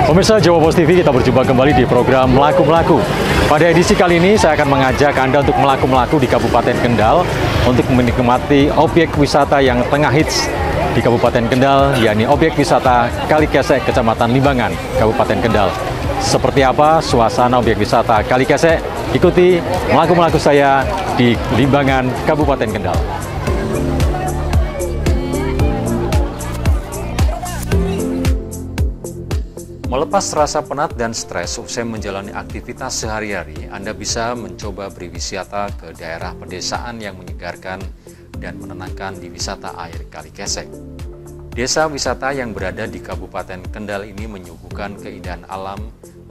Pemirsa Jawa Post TV, kita berjumpa kembali di program Melaku-Melaku. Pada edisi kali ini, saya akan mengajak Anda untuk melaku-melaku di Kabupaten Kendal untuk menikmati objek wisata yang tengah hits di Kabupaten Kendal, yakni objek wisata Kali Kesek, Kecamatan Limbangan, Kabupaten Kendal. Seperti apa suasana objek wisata Kali Kesek? Ikuti melaku-melaku saya di Limbangan, Kabupaten Kendal. Melepas rasa penat dan stres usai menjalani aktivitas sehari-hari, Anda bisa mencoba berwisata ke daerah pedesaan yang menyegarkan dan menenangkan di wisata air Kali Kesek. Desa wisata yang berada di Kabupaten Kendal ini menyuguhkan keindahan alam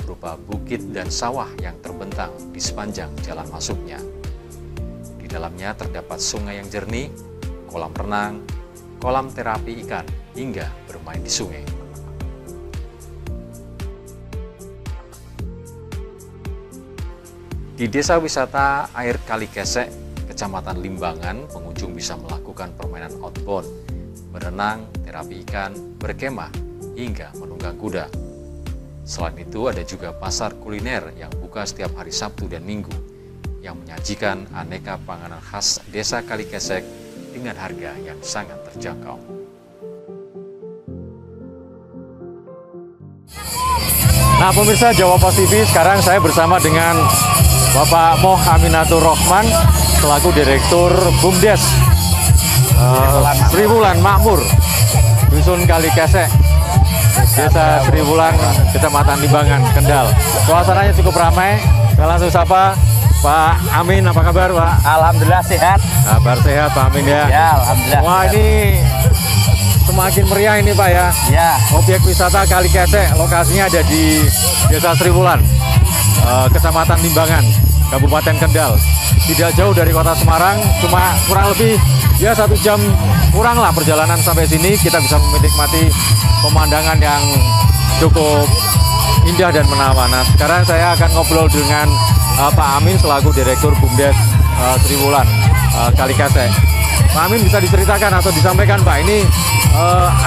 berupa bukit dan sawah yang terbentang di sepanjang jalan masuknya. Di dalamnya terdapat sungai yang jernih, kolam renang, kolam terapi ikan, hingga bermain di sungai. Di desa wisata air Kali Kesek, Kecamatan Limbangan, pengunjung bisa melakukan permainan outbound, berenang, terapi ikan, berkemah, hingga menunggang kuda. Selain itu, ada juga pasar kuliner yang buka setiap hari Sabtu dan Minggu, yang menyajikan aneka panganan khas desa Kali Kesek dengan harga yang sangat terjangkau. Nah, pemirsa Jawa Post TV, sekarang saya bersama dengan Bapak Moh Aminatur Rohman selaku Direktur BUMDes Sri Wulan Makmur, Dusun Kali Kesek, Desa Sri Wulan, Kecamatan Limbangan, Kendal. Suasananya cukup ramai. Saya langsung sapa Pak Amin, apa kabar Pak? Alhamdulillah sehat. Kabar sehat Pak Amin ya. Ya, alhamdulillah. Wah, ini semakin meriah ini Pak ya. Ya. Objek wisata Kali Kesek, lokasinya ada di Desa Sri Wulan, Kecamatan Limbangan, Kabupaten Kendal. Tidak jauh dari kota Semarang, cuma kurang lebih ya 1 jam kurang lah perjalanan sampai sini. Kita bisa menikmati pemandangan yang cukup indah dan menawan. Nah, sekarang saya akan ngobrol dengan Pak Amin selaku Direktur BUMDes Sri Wulan Kali Kesek. Pak Amin, bisa diceritakan atau disampaikan Pak, ini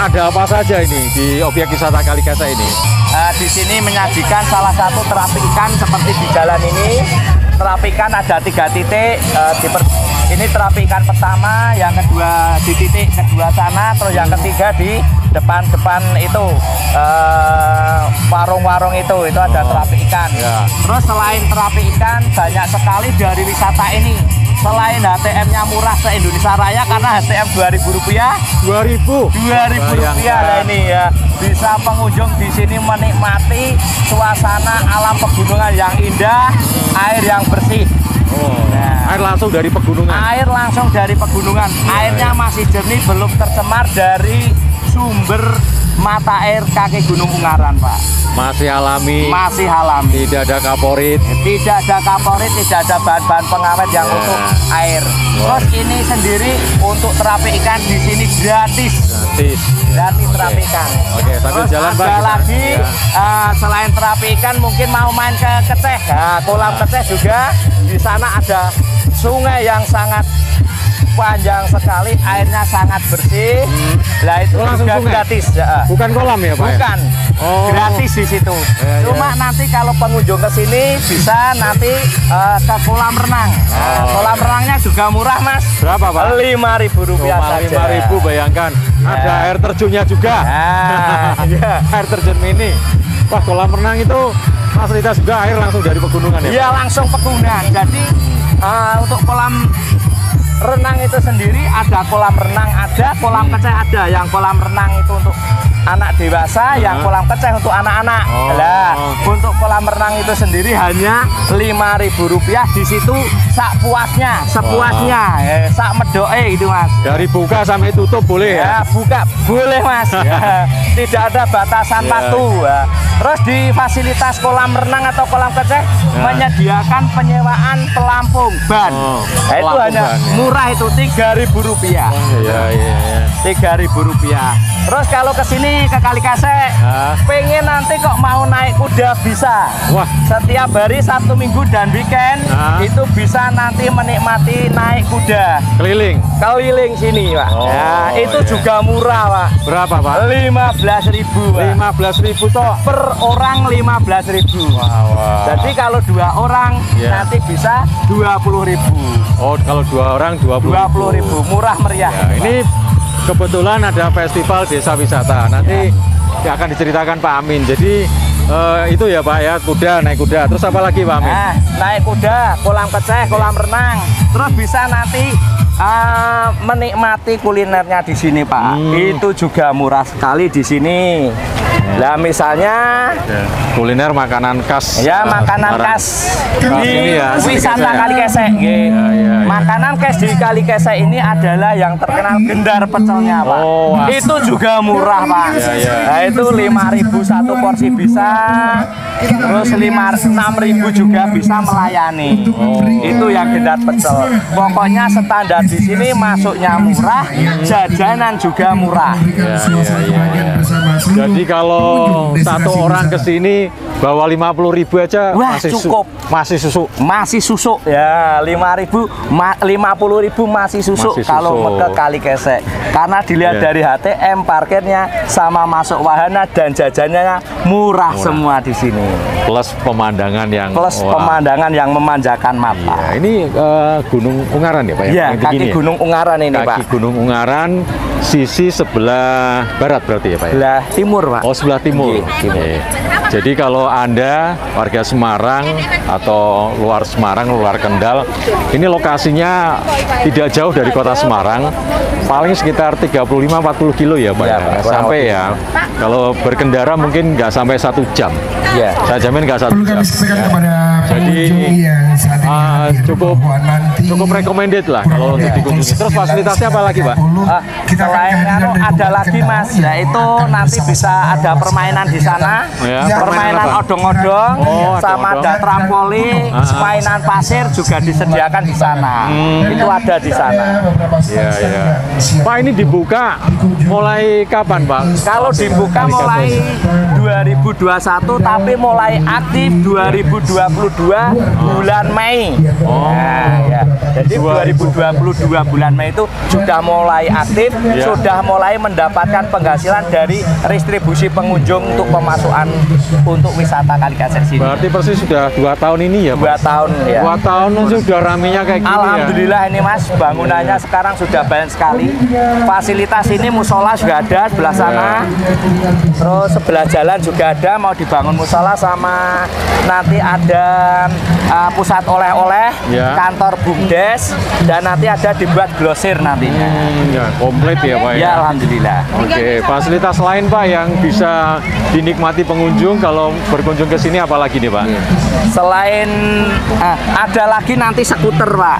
ada apa saja ini di objek wisata Kali Kesek ini? Di sini menyajikan salah satu terapi ikan seperti di jalan ini. Terapi ikan ada 3 titik. Ini terapi ikan pertama, yang kedua di titik kedua sana, terus yang ketiga di depan-depan itu warung-warung itu ada terapi ikan. Ya. Terus selain terapi ikan, banyak sekali dari wisata ini. Selain HTM-nya murah se-Indonesia Raya karena HTM Rp2.000. Rp2.000 lah ini ya. Bisa pengunjung di sini menikmati suasana alam pegunungan yang indah, air yang bersih. Nah, air langsung dari pegunungan. Air langsung dari pegunungan. Airnya masih jernih, belum tercemar dari sumber mata air kaki Gunung Ungaran, Pak. Masih alami. Masih alami. Tidak ada kaporit. Tidak ada kaporit, tidak ada bahan-bahan pengawet yang untuk air. Terus ini sendiri untuk terapi ikan di sini gratis. Gratis terapi ikan. Oke, sambil jalan Pak. Ada lagi selain terapi ikan mungkin mau main ke Keceh. Nah, kolam Keceh juga. Di sana ada sungai yang sangat panjang sekali, airnya sangat bersih. Lah itu juga gratis. Bukan kolam ya Pak? Bukan. Gratis di situ. Cuma nanti kalau pengunjung ke sini bisa nanti ke kolam renang. Kolam renangnya juga murah Mas. Berapa Pak? Rp5.000 saja. Rp5.000, bayangkan. Ada air terjunnya juga. Air terjun mini. Wah, kolam renang itu fasilitas juga, air langsung dari pegunungan ya? Iya, langsung pegunungan. Jadi untuk kolam renang itu sendiri ada kolam renang, ada kolam keceh, ada yang kolam renang itu untuk anak dewasa, yang kolam keceh untuk anak-anak. Untuk kolam renang itu sendiri hanya Rp5.000. Di situ sak puasnya, sepuasnya, sak medoe gitu Mas. Dari buka sampai tutup boleh ya? Buka boleh Mas. Tidak ada batasan waktu. Terus di fasilitas kolam renang atau kolam keceh menyediakan penyewaan pelampung ban. Itu hanya murah itu Rp3.000. Iya. Rp3.000. Terus kalau ke sini ke Kali Kesek, pengen nanti kok mau naik kuda bisa. Wah. Setiap hari Sabtu Minggu dan weekend itu bisa nanti menikmati naik kuda. Keliling sini, Pak. Oh, ya, itu juga murah, Pak. Berapa, Pak? 15.000. 15.000 toh. Per orang 15.000. Wow. Jadi kalau 2 orang nanti bisa 20.000. Oh, kalau 2 orang 20.000. Murah meriah. Ya, ini kebetulan ada festival desa wisata. Nanti akan diceritakan Pak Amin. Jadi itu ya Pak ya, naik kuda. Terus apa lagi Pak Amin? Nah, naik kuda, kolam keceh, kolam renang. Terus bisa nanti menikmati kulinernya di sini Pak. Itu juga murah sekali di sini. Nah misalnya kuliner makanan khas. Ya makanan khas di wisata Kali Kesek. Makanan khas di Kali Kesek ini adalah yang terkenal gendar pecelnya Pak. Itu juga murah Pak. Nah itu 5.000 satu porsi bisa. Terus 6.000 juga bisa melayani. Itu yang gendar pecel. Pokoknya standar di sini masuknya murah, jajanan juga murah. Jadi kalau satu orang ke sini bawa 50.000 aja. Wah, masih cukup. Masih susuk ya, 5.000, 50.000 masih susuk kalau ke Kali Kesek. Karena dilihat dari HTM, parkirnya sama masuk wahana dan jajannya murah semua di sini. Plus pemandangan yang memanjakan mata. Iya, ini Gunung Ungaran ya Pak ya? Iya, kaki Gunung Ungaran ini Pak. Kaki Gunung Ungaran sisi sebelah barat berarti ya Pak ya? Sebelah timur Pak. Oh sebelah timur. Jadi kalau Anda warga Semarang atau luar Semarang, luar Kendal, ini lokasinya tidak jauh dari kota Semarang, paling sekitar 35-40 kilo ya Pak ya, sampai ya. Kalau berkendara mungkin nggak sampai 1 jam. Ya. Saya jamin nggak 1 jam. Jadi cukup recommended lah kalau untuk dikunjungi. Terus fasilitasnya apa lagi Pak? Selain ada lagi Mas, yaitu nanti bisa ada permainan di sana. Permainan odong-odong, sama ada trampolin, mainan pasir juga disediakan di sana. Itu ada di sana. Iya. Pak ini dibuka mulai kapan Pak? Kalau dibuka mulai 2021, tapi mulai aktif 2022 bulan Mei. Jadi 2022 bulan Mei itu sudah mulai aktif, sudah mulai mendapatkan penghasilan dari distribusi pengunjung untuk pemasukan untuk wisata Kali Kesek sini. Berarti persis sudah 2 tahun ini ya Pak? 2 tahun ya. 2 tahun sudah ramenya kayak gini. Alhamdulillah ini Mas, bangunannya sekarang sudah banyak sekali. Fasilitas ini musola juga ada sebelah sana. Terus sebelah jalan juga ada, mau dibangun musola, sama nanti ada pusat oleh-oleh, kantor BUMDes, dan nanti ada dibuat grosir nantinya. Ya, komplit ya Pak ya? Ya Alhamdulillah. Oke, fasilitas lain Pak yang bisa dinikmati pengunjung kalau berkunjung ke sini apalagi nih Pak? Selain ada lagi nanti skuter Pak.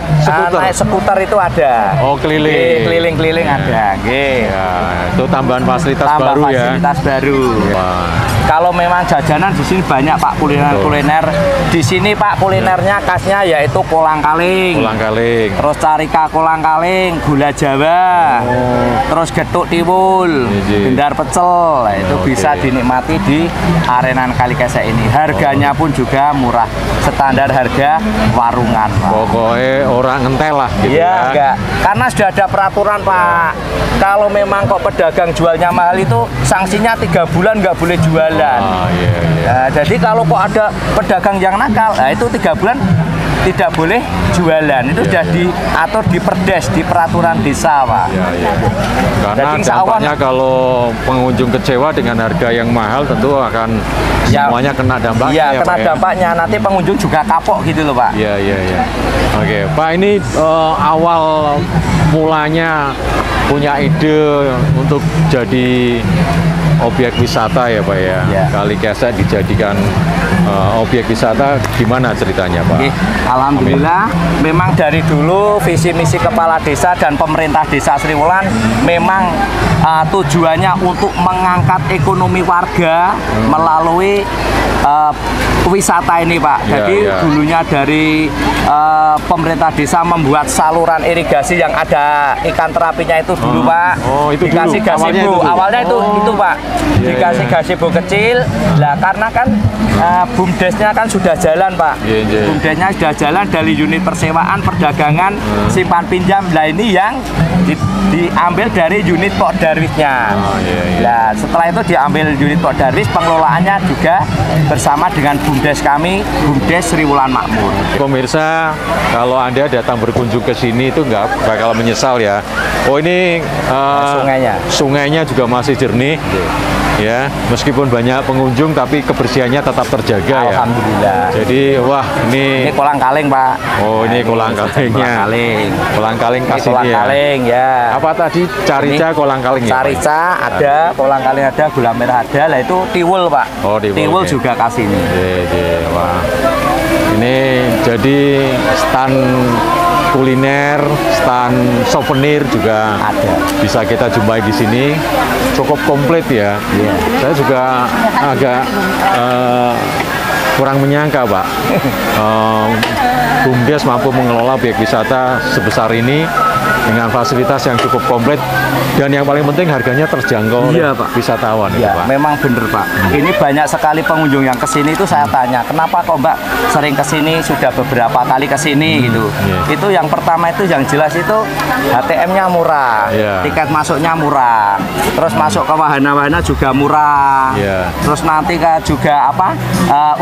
Naik skuter itu ada. Oh keliling. Keliling-keliling ada. Ya, itu tambahan fasilitas baru ya. Fasilitas baru. Kalau memang jajanan di sini banyak Pak, kuliner. Di sini Pak kulinernya khasnya yaitu kolang-kaling. Terus carika kolang-kaling, gula Jawa. Terus getuk tiwul, gendar pecel. Nah, itu bisa dinikmati di arenan Kali Kesek ini. Harganya pun juga murah, standar harga warungan Pak. Pokoknya orang ngentel lah gitu ya. Enggak. Karena sudah ada peraturan Pak. Kalau memang kok pedagang jualnya mahal itu sanksinya 3 bulan nggak boleh jualan. Nah, jadi kalau kok ada pedagang yang nakal, nah itu 3 bulan tidak boleh jualan. Itu sudah diatur di Perdes, di peraturan desa Pak. Karena dampaknya kalau pengunjung kecewa dengan harga yang mahal tentu akan semuanya kena dampaknya. Iya, kena dampaknya. Nanti pengunjung juga kapok gitu loh Pak. Iya. Oke, Pak ini awal mulanya punya ide untuk jadi objek wisata ya Pak ya. Kali Kesek dijadikan objek wisata, gimana ceritanya Pak? Alhamdulillah memang dari dulu visi misi kepala desa dan pemerintah desa Sriwulan memang tujuannya untuk mengangkat ekonomi warga melalui wisata ini, Pak. Jadi dulunya dari pemerintah desa membuat saluran irigasi yang ada ikan terapinya itu dulu, Pak. Itu dikasih dulu. gazebo. Awalnya itu, Pak. Dikasih gazebo kecil. Lah karena kan BUMDesnya kan sudah jalan, Pak. BUMDesnya sudah jalan dari unit persewaan, perdagangan, simpan pinjam. Lah ini yang diambil dari unit Pokdarwisnya. Nah, setelah itu diambil unit Pokdarwis, pengelolaannya juga bersama dengan BUMDes kami, BUMDes Sriwulan Makmur. Pemirsa, kalau Anda datang berkunjung ke sini itu nggak bakal menyesal ya. Oh ini sungainya juga masih jernih. Ya, meskipun banyak pengunjung tapi kebersihannya tetap terjaga. Alhamdulillah. Ya. Jadi wah ini kolang kaling, Pak. Oh ini kolang kalingnya. Kolang kaling kasih kolang kaling ya. Apa tadi carica kolang kaling ya? Carica ada, kolang kaling ada, gula merah ada. Lah itu tiwul, Pak. Oh tiwul juga kasih ini. Wah. Ini jadi stand kuliner, stand souvenir juga ada. Bisa kita jumpai di sini. Cukup komplit ya. Saya juga agak kurang menyangka, Pak. BUMDes mampu mengelola objek wisata sebesar ini dengan fasilitas yang cukup komplit dan yang paling penting harganya terjangkau oleh wisatawan. Ya, Pak. Memang bener, Pak. Ini banyak sekali pengunjung yang kesini itu saya tanya, kenapa kok Mbak sering kesini, sudah beberapa kali kesini gitu. Itu yang pertama itu yang jelas itu HTM-nya murah, tiket masuknya murah, terus masuk ke wahana-wahana juga murah, terus nanti juga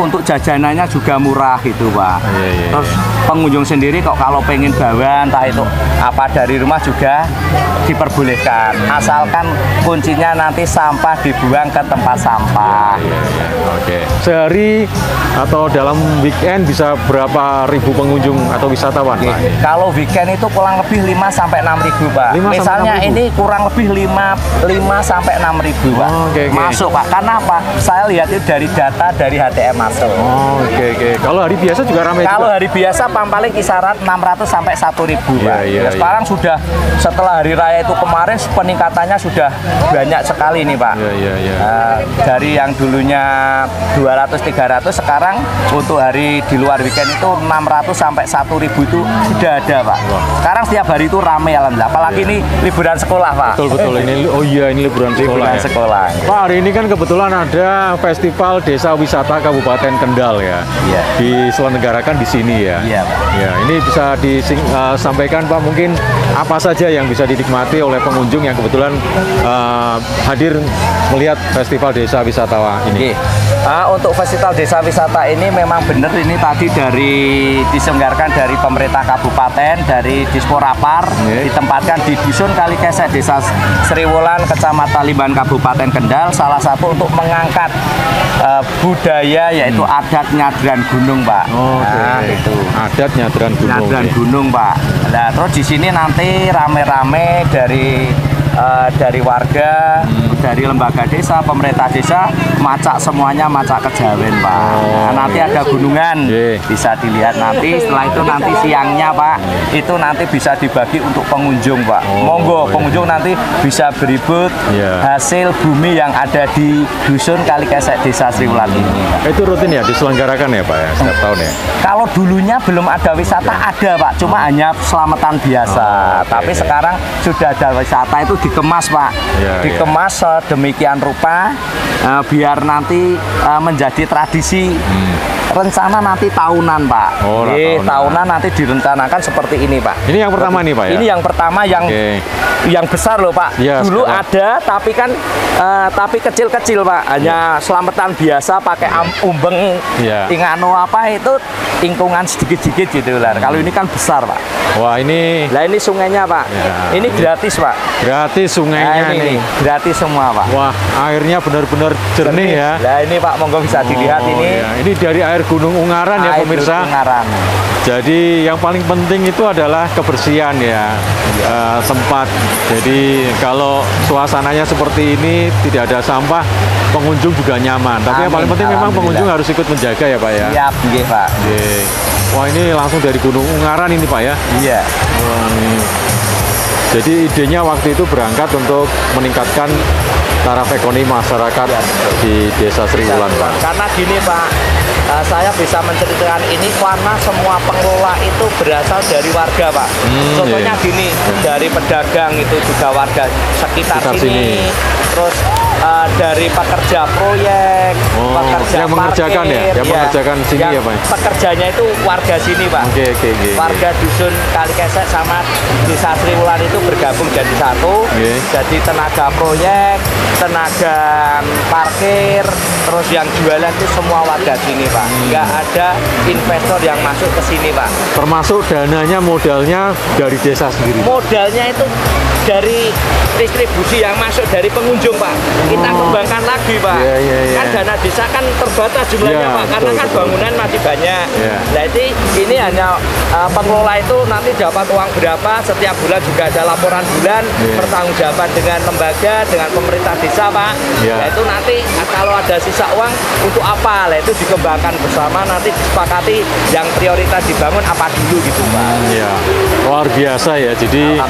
untuk jajanannya juga murah gitu, Pak. Terus pengunjung sendiri kok kalau pengen bawa entah itu apa dari rumah juga diperbolehkan, asalkan kuncinya nanti sampah dibuang ke tempat sampah. Oke. Sehari atau dalam weekend bisa berapa ribu pengunjung atau wisatawan, Pak? Kalau weekend itu kurang lebih 5 sampai 6 ribu, Pak. Misalnya 6 ini kurang lebih 5 sampai 6 ribu, Pak. Masuk, Pak. Karena apa? Saya lihat itu dari data dari HTM masuk. Kalau hari biasa juga ramai. Kalau hari biasa paling kisaran 600 sampai 1.000, Pak. Sekarang sudah setelah hari raya itu kemarin peningkatannya sudah banyak sekali nih, Pak. Dari yang dulunya 200-300 sekarang untuk hari di luar weekend itu 600 sampai 1.000 itu sudah ada, Pak. Sekarang setiap hari itu ramai, alhamdulillah. Apalagi ini liburan sekolah, Pak. Betul ini. Ini liburan sekolah. Pak, hari ini kan kebetulan ada Festival Desa Wisata Kabupaten Kendal ya. Diselenggarakan di sini ya. Ini bisa disampaikan, Pak, mungkin apa saja yang bisa dinikmati oleh pengunjung yang kebetulan hadir melihat Festival Desa Wisata ini. Untuk Festival Desa Wisata ini memang benar ini tadi diselenggarakan dari pemerintah kabupaten, dari Disporapar, ditempatkan di Dusun Kalikesek, Desa Sriwulan, Kecamatan Limban, Kabupaten Kendal, salah satu untuk mengangkat budaya yaitu adat nyadran gunung, Pak. Itu adat nyadran gunung. Nyadran gunung, Pak. Nah, terus di sini nanti rame-rame dari warga, dari lembaga desa, pemerintah desa, semuanya macak kejawen, Pak. Nanti ada gunungan, bisa dilihat nanti. Setelah itu nanti siangnya, Pak, itu nanti bisa dibagi untuk pengunjung, Pak. Monggo, pengunjung nanti bisa beribut hasil bumi yang ada di Dusun Kalikesek Desa Sriwulan ini. Itu rutin ya diselenggarakan ya, Pak, ya, setiap tahun ya? Kalau dulunya belum ada wisata ada, Pak, cuma hanya selamatan biasa. Tapi sekarang sudah ada wisata, itu dikemas, Pak. Dikemas sedemikian rupa biar nanti menjadi tradisi. Rencana nanti tahunan, Pak. Tahunan nanti direncanakan seperti ini, Pak. Ini yang pertama nih, Pak, ya? Ini yang pertama yang besar loh, Pak. Dulu ada tapi kan tapi kecil-kecil, Pak. Hanya selamatan biasa pakai umbeng, ingano apa itu ingkungan sedikit-sedikit gitu lah. Kalau ini kan besar, Pak. Wah, ini. Lah ini sungainya, Pak. Ini gratis, Pak. Gratis sungainya ini. Gratis semua, Pak. Wah, airnya benar-benar jernih ya. Lah ini, Pak, monggo bisa dilihat ini. Ini dari air Gunung Ungaran ya, pemirsa. Ungaran. Jadi yang paling penting itu adalah kebersihan ya, tempat. Jadi kalau suasananya seperti ini, tidak ada sampah, pengunjung juga nyaman. Tapi yang paling penting memang pengunjung harus ikut menjaga ya, Pak ya. Siap, Pak. Wah, ini langsung dari Gunung Ungaran ini Pak ya? Iya. Jadi idenya waktu itu berangkat untuk meningkatkan taraf ekonomi masyarakat di Desa Sriwulan Pak. Karena gini Pak, saya bisa menceritakan ini karena semua pengelola itu berasal dari warga Pak. Contohnya gini, dari pedagang itu juga warga sekitar sini. Terus dari pekerja proyek, pekerja yang mengerjakan parkir, yang mengerjakan sini ya Pak. Pekerjanya itu warga sini Pak. Oke. Warga dusun Kalikesek sama Desa Sriwulan itu bergabung jadi satu. Jadi tenaga proyek, tenaga parkir, terus yang jualan itu semua warga sini Pak. Nggak ada investor yang masuk ke sini Pak. Termasuk dananya, modalnya dari desa sendiri. Modalnya itu dari distribusi yang masuk dari pengunjung Pak. Kita kembangkan lagi Pak. Kan dana desa kan terbatas jumlahnya Pak, karena kan bangunan masih banyak. Jadi ini hanya pengelola itu nanti dapat uang berapa setiap bulan, juga ada laporan bulan, pertanggungjawaban dengan lembaga, dengan pemerintah desa Pak. Itu nanti kalau ada sisa uang untuk apa, itu dikembangkan bersama, nanti disepakati yang prioritas dibangun apa dulu gitu Pak. Luar biasa ya. Jadi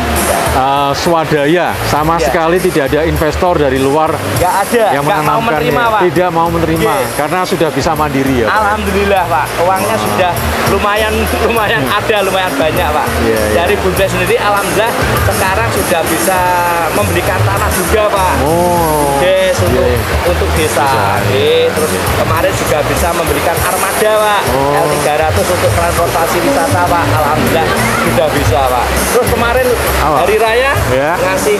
swadaya sama sekali tidak ada investor dari luar yang menanamkan, tidak mau menerima karena sudah bisa mandiri ya Pak. Alhamdulillah Pak, uangnya sudah lumayan ada, lumayan banyak Pak. Dari Bunda sendiri alhamdulillah sekarang sudah bisa memberikan tanah juga Pak. Untuk desa. Terus kemarin juga bisa memberikan armada Pak, L300 untuk transportasi wisata Pak. Alhamdulillah sudah bisa Pak. Terus kemarin hari raya ngasih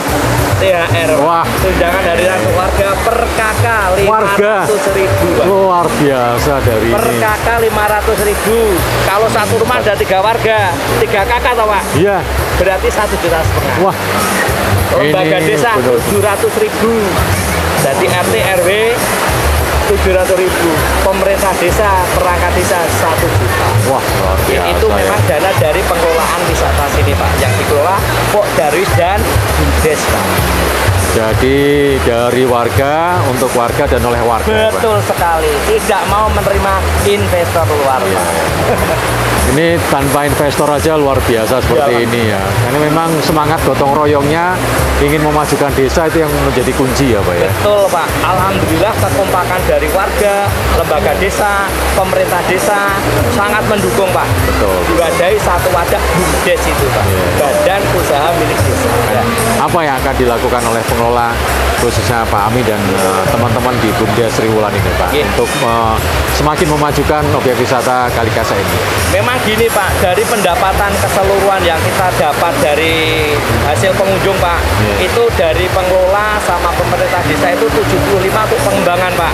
THR Pak. Tunjangan hari raya untuk warga per KK 500.000 Pak. Luar biasa dari per ini. KK 500.000. Kalau satu rumah ada 3 warga, 3 KK toh Pak? Iya. Berarti 1,5 juta. Wah. Lembaga desa 700.000. Jadi RT RW 700.000. Pemerintah desa, perangkat desa 1 juta. Wah, luar biasa. Itu memang dana dari pengelolaan wisata sini Pak, yang dikelola Pok Darwis dan Bumdes Pak. Jadi dari warga untuk warga dan oleh warga. Betul sekali. Tidak mau menerima investor luar Pak. Ini tanpa investor aja luar biasa seperti ini ya. Karena memang semangat gotong royongnya ingin memajukan desa itu yang menjadi kunci ya Pak ya. Betul Pak. Alhamdulillah kekompakan dari warga, lembaga desa, pemerintah desa sangat mendukung Pak. Betul. Diwadahi satu wadah BUMDes itu Pak. Badan Usaha Milik Desa. Apa yang akan dilakukan oleh pengelola khususnya Pak Ami dan teman-teman di Bumdes Sriwulan ini Pak untuk semakin memajukan objek wisata Kalikesek ini? Memang gini Pak, dari pendapatan keseluruhan yang kita dapat dari hasil pengunjung Pak, itu dari pengelola sama pemerintah desa itu 75 untuk pengembangan Pak.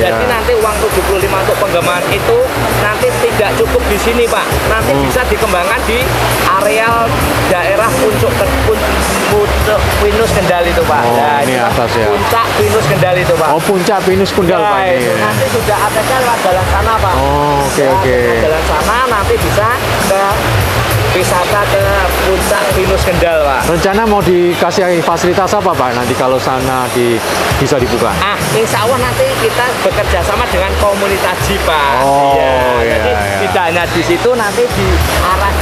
Jadi nanti uang 75 untuk pengembangan itu nanti tidak cukup di sini Pak, nanti bisa dikembangkan di areal daerah Puncak Pinus Kendal itu Pak. Ini atas ya. Puncak Pinus Kendal itu Pak. Puncak Pinus Kendal Pak ini. Nanti sudah ada lewat jalan sana Pak. Oke. Jalan sana nanti bisa ke wisata ke Puncak Pinus Kendal Pak. Rencana mau dikasih fasilitas apa Pak nanti kalau sana bisa dibuka? Insya Allah nanti kita bekerja sama dengan komunitas Pak. Jadi tidak hanya di situ, nanti di arah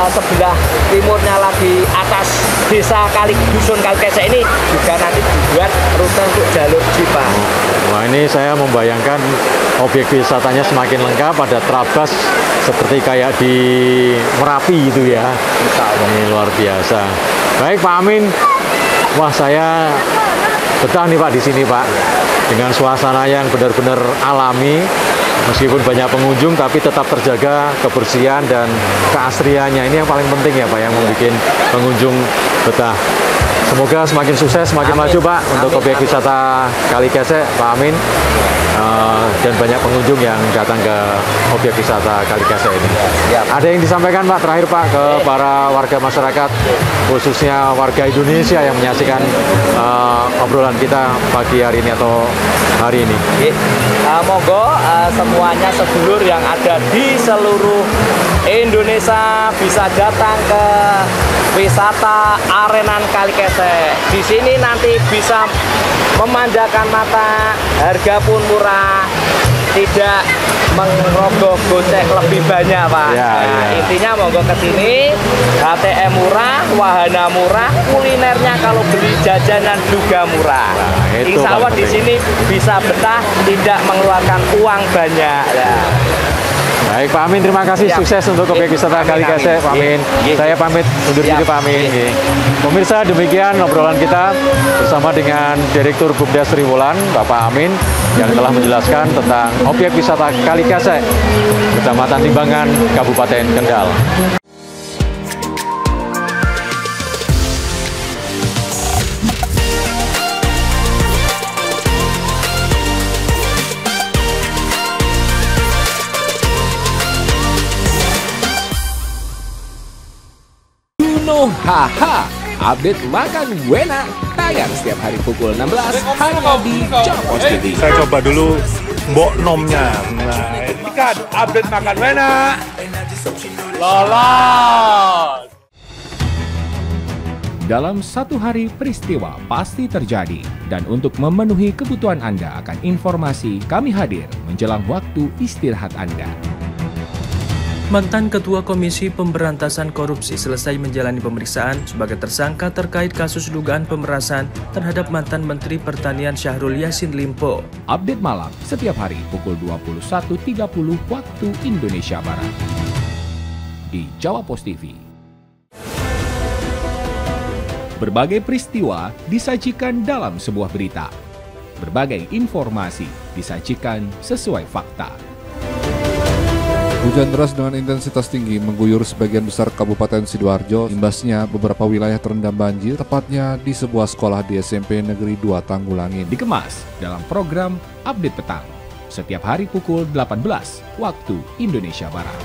sebelah timurnya lagi atas desa dusun Kalikesek ini juga nanti dibuat rute untuk jalur Pak. Wah, ini saya membayangkan objek wisatanya semakin lengkap, ada trabas seperti kayak di Merapi itu ya. Ini luar biasa. Baik Pak Amin, wah saya betah nih Pak di sini Pak, dengan suasana yang benar-benar alami. Meskipun banyak pengunjung tapi tetap terjaga kebersihan dan keasriannya. Ini yang paling penting ya Pak, yang membuat pengunjung betah. Semoga semakin sukses, semakin maju Pak untuk objek wisata Kalikesek Pak Amin, dan banyak pengunjung yang datang ke objek wisata Kalikesek ini. Ada yang disampaikan Pak terakhir Pak ke para warga masyarakat, khususnya warga Indonesia yang menyaksikan obrolan kita pagi hari ini atau hari ini? Monggo semuanya sedulur yang ada di seluruh Indonesia bisa datang ke wisata Arenan Kalikesek. Di sini nanti bisa memanjakan mata, harga pun murah, tidak mengrogoh gocek lebih banyak, Pak. Intinya monggo ke sini, HTM murah, wahana murah, kulinernya kalau beli jajanan juga murah. Insya Allah di sini bisa betah, tidak mengeluarkan uang banyak. Baik Pak Amin, terima kasih. Sukses untuk Obyek Wisata Kali Gesek, Pak Amin. Saya pamit undur diri, Pak Amin. Pemirsa, demikian obrolan kita bersama dengan Direktur Bumdes Triwulan, Bapak Amin, yang telah menjelaskan tentang Obyek Wisata Kali Gesek, Kecamatan Limbangan, Kabupaten Kendal. Haha, update makan Wena tayang setiap hari pukul 16 hanya di Japos TV. Saya coba dulu mbok nomnya. Nah, ini kan update makan Wena. Lolos. Dalam satu hari peristiwa pasti terjadi, dan untuk memenuhi kebutuhan Anda akan informasi, kami hadir menjelang waktu istirahat Anda. Mantan Ketua Komisi Pemberantasan Korupsi selesai menjalani pemeriksaan sebagai tersangka terkait kasus dugaan pemerasan terhadap mantan Menteri Pertanian Syahrul Yassin Limpo. Update malam setiap hari pukul 21.30 waktu Indonesia Barat di Jawa Pos TV. Berbagai peristiwa disajikan dalam sebuah berita. Berbagai informasi disajikan sesuai fakta. Hujan deras dengan intensitas tinggi mengguyur sebagian besar Kabupaten Sidoarjo. Imbasnya beberapa wilayah terendam banjir, tepatnya di sebuah sekolah di SMP Negeri 2 Tanggulangin. Dikemas dalam program Update Petang setiap hari pukul 18 waktu Indonesia Barat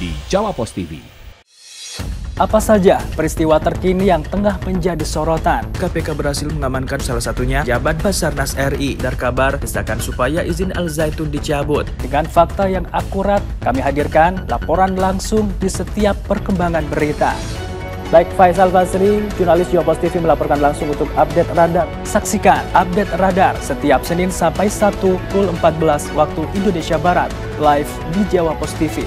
di Jawa Pos TV. Apa saja peristiwa terkini yang tengah menjadi sorotan? KPK berhasil mengamankan salah satunya Jabat Basarnas RI. Dar kabar desakan supaya izin Al Zaitun dicabut. Dengan fakta yang akurat, kami hadirkan laporan langsung di setiap perkembangan berita. Baik, Faisal Basri, jurnalis Jawa Pos TV melaporkan langsung untuk Update Radar. Saksikan Update Radar setiap Senin sampai Sabtu pukul 14 waktu Indonesia Barat, live di Jawa Pos TV.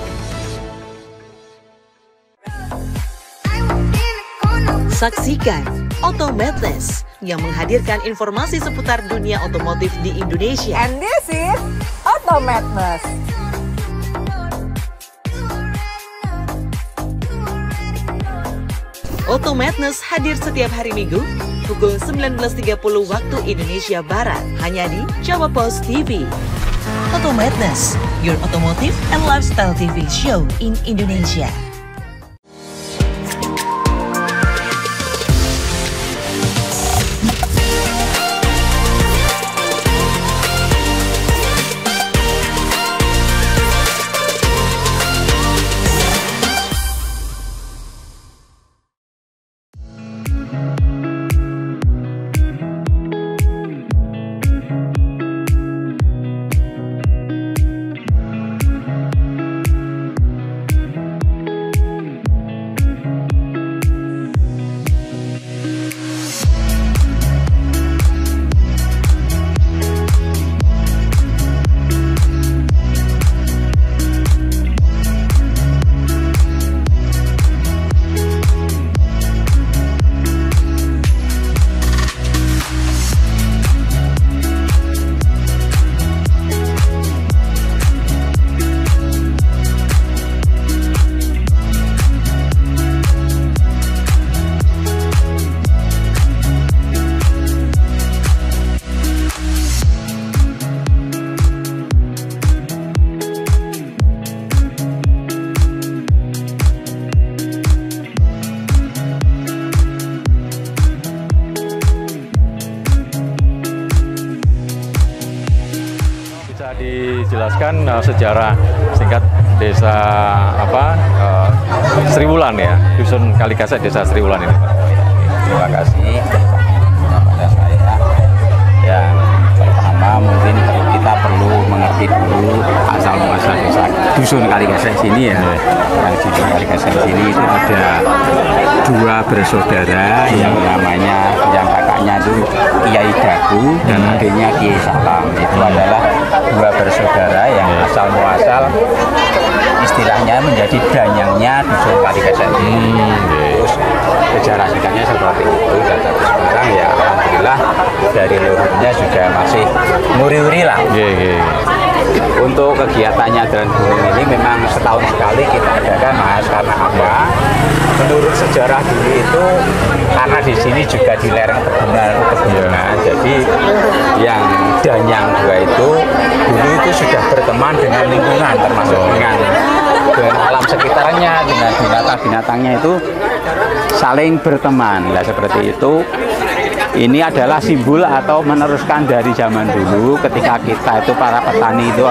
Saksikan Auto Madness yang menghadirkan informasi seputar dunia otomotif di Indonesia. And this is Auto Madness. Auto Madness hadir setiap hari Minggu pukul 19.30 waktu Indonesia Barat hanya di Jawa Pos TV. Auto Madness, your automotive and lifestyle TV show in Indonesia. Dijelaskan sejarah singkat desa Triwulan ya, dusun Kali Gesek desa Triwulan ini. Terima kasih kepada saya. Yang pertama mungkin kita perlu mengerti dulu asal muasal desa dusun Kali Gesek sini ya. Yang di Kali Gesek sini itu ada dua bersaudara yang namanya yang kakaknya namanya itu Kiai Dagu dan adiknya Kiai Salam. Itu adalah dua bersaudara yang asal muasal istilahnya menjadi danyangnya Dusun Kalikesek. Terus sejarah singkatnya seperti itu, dan sampai sekarang ya alhamdulillah dari leluhurnya juga masih nguri-nguri lah. Untuk kegiatannya Jalan Gunung ini memang setahun sekali kita adakan, Mas. Karena apa? Menurut sejarah dulu itu karena di sini juga di lereng pegunungan, jadi yang danyang dua itu dulu itu sudah berteman dengan lingkungan, termasuk dengan alam sekitarnya, dengan binatang-binatangnya itu saling berteman. Nah, seperti itu. Ini adalah simbol atau meneruskan dari zaman dulu ketika kita itu para petani itu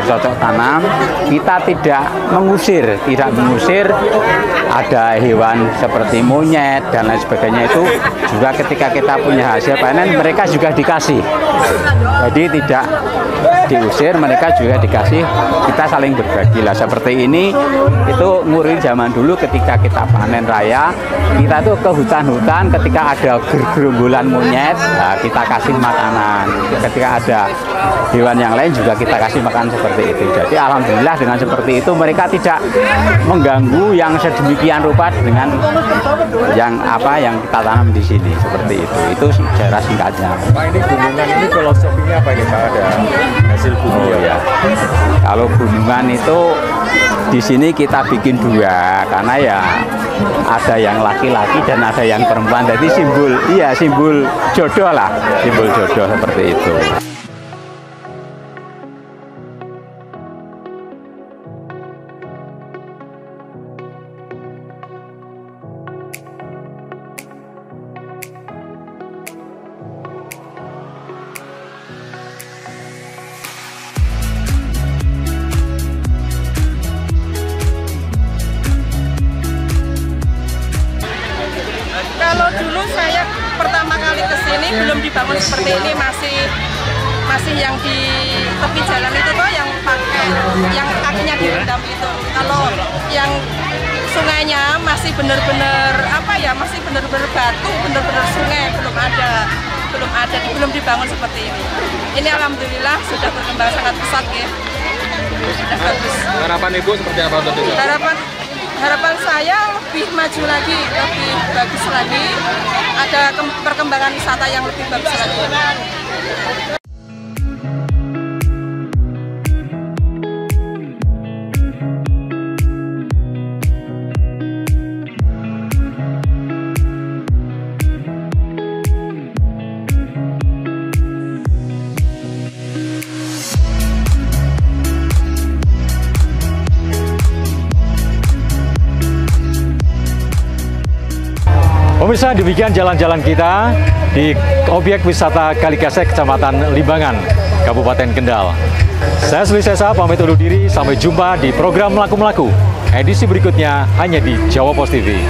bercocok tanam, kita tidak mengusir ada hewan seperti monyet dan lain sebagainya, itu juga ketika kita punya hasil panen mereka juga dikasih. Jadi tidak diusir, mereka juga dikasih, kita saling berbagi lah. Seperti ini itu nguri zaman dulu ketika kita panen raya, kita tuh ke hutan-hutan ketika ada gerombolan monyet, nah kita kasih makanan. Ketika ada hewan yang lain juga kita kasih makan seperti itu. Jadi alhamdulillah dengan seperti itu mereka tidak mengganggu yang sedemikian rupa dengan yang kita tanam di sini, seperti itu. Itu sejarah singkatnya. Pak, ini gunungan ini filosofinya apa ini Pak? Ada hasil bumi ya? Kalau gunungan itu di sini kita bikin dua, karena ya ada yang laki-laki dan ada yang perempuan. Jadi simbol jodoh lah, simbol jodoh seperti itu. Kalau dulu saya pertama kali ke sini belum dibangun seperti ini, masih yang di tepi jalan itu toh, yang pakai yang kakinya direndam itu. Kalau yang sungainya masih benar-benar masih benar-benar batu, benar-benar sungai, belum dibangun seperti ini. Ini alhamdulillah sudah berkembang sangat pesat ya. Sudah bagus. Harapan Ibu seperti apa untuk itu? Harapan saya lebih maju lagi, lebih bagus lagi, ada perkembangan wisata yang lebih bagus lagi. Pemirsa, demikian jalan-jalan kita di objek wisata Kalikesek, Kecamatan Limbangan, Kabupaten Kendal. Saya Suli Sesa, pamit undur diri. Sampai jumpa di program Melaku-Melaku. Edisi berikutnya hanya di Jawa Post TV.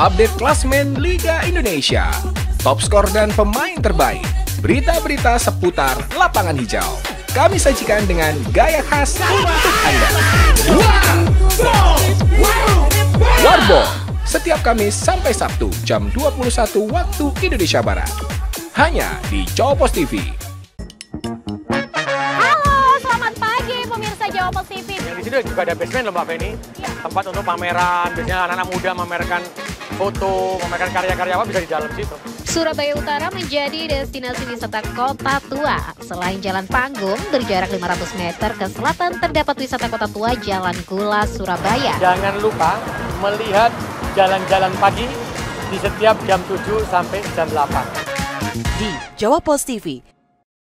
Update klasmen Liga Indonesia, top skor dan pemain terbaik, berita-berita seputar lapangan hijau, kami sajikan dengan gaya khas untuk Anda. Warbo, setiap Kamis sampai Sabtu jam 21 waktu Indonesia Barat, hanya di Jawa Post TV. Jawa Post TV. Yang di sini juga ada basement loh Mbak Feni, tempat untuk pameran. Biasanya anak-anak muda memamerkan foto, memamerkan karya-karya apa bisa di dalam situ. Surabaya Utara menjadi destinasi wisata kota tua. Selain Jalan Panggung, berjarak 500 meter ke selatan terdapat wisata kota tua Jalan Gula, Surabaya. Jangan lupa melihat jalan-jalan pagi di setiap jam 7 sampai jam 8. Di Jawa Post TV,